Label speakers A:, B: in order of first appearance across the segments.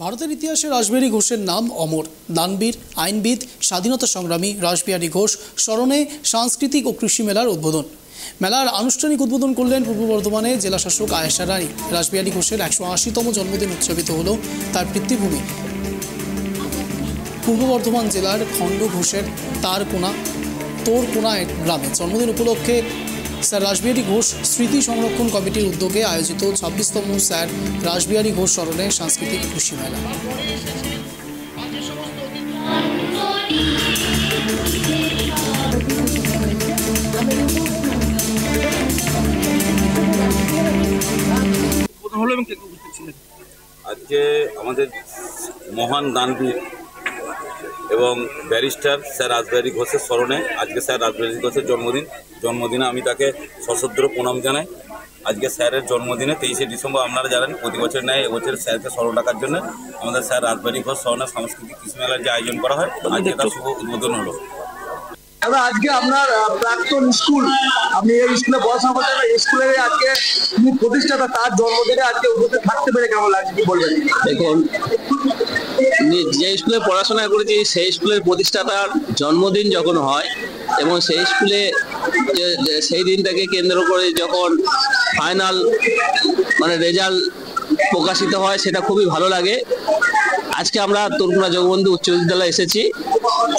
A: ভারতের ইতিহাসে রাসবিহারী ঘোষের নাম অমর। দানবীর, আইনবিদ, স্বাধীনতা সংগ্রামী রাসবিহারী ঘোষ স্মরণে সাংস্কৃতিক ও কৃষি মেলার উদ্বোধন। মেলার আনুষ্ঠানিক উদ্বোধন করলেন পূর্ব বর্ধমানে জেলা শাসক আয়েশা রানী। রাসবিহারী ঘোষের 180তম জন্মদিন উদযাপিত হল তার পিতৃভূমি পূর্ব বর্ধমান জেলার খণ্ডঘোষের তোরকোনা গ্রামে। জন্মদিন উপলক্ষে স্যার রাসবিহারী ঘোষ স্মৃতি সংরক্ষণ কমিটির উদ্যোগে আয়োজিত 26তম স্যার রাসবিহারী ঘোষ স্মরণে সাংস্কৃতিক কৃষি মেলা।
B: আজকে আমাদের মহান দানবীর এবং ব্যারিস্টার স্যার রাসবিহারী ঘোষের স্মরণে আজকে স্যার রাসবিহারী ঘোষের জন্মদিনে আমি তাকে সশ্রদ্ধ প্রণাম জানাই। আজকে স্যারের জন্মদিনে 23শে ডিসেম্বর আপনারা জানেন প্রতি বছর নেয় এবছর স্যারকে স্মরণ রাখার জন্য আমাদের স্যার রাসবিহারী ঘোষ স্মরণে সাংস্কৃতিক কৃষি মেলার যে আয়োজন করা হয় আজকে তার শুভ উদ্বোধন হলো।
C: আজকে আপনার প্রাক্তন স্কুল, আপনি এই স্কুলে পড়াশোনা করতেন, স্কুলের আজকে প্রতিষ্ঠাতা তার জন্মদিনে আজকে উপস্থিত থাকতে পেরে কেমন লাগছে কি বলবেন?
D: দেখুন, যে স্কুলে পড়াশোনা করেছি সেই স্কুলের প্রতিষ্ঠাতার জন্মদিন যখন হয় এবং সেই স্কুলে সেই দিনটাকে কেন্দ্র করে যখন ফাইনাল রেজাল্ট প্রকাশিত হয় সেটা খুবই ভালো লাগে। আজকে আমরা তোরকোনা জগবন্ধু উচ্চ বিদ্যালয়ে এসেছি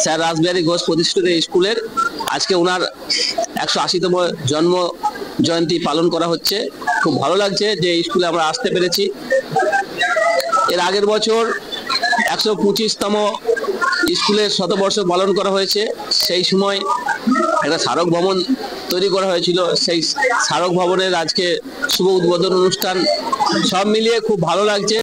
D: স্যার রাসবিহারী ঘোষ প্রতিষ্ঠিত স্কুলের। আজকে ওনার 180তম জন্ম জয়ন্তী পালন করা হচ্ছে। খুব ভালো লাগছে যে স্কুলে আমরা আসতে পেরেছি। এর আগের বছর 125তম স্কুলের শতবর্ষ পালন করা হয়েছে। সেই সময় একটা স্মারক ভবন তৈরি করা হয়েছিল। সেই স্মারক ভবনের আজকে শুভ উদ্বোধন অনুষ্ঠান। সব মিলিয়ে খুব ভালো লাগছে।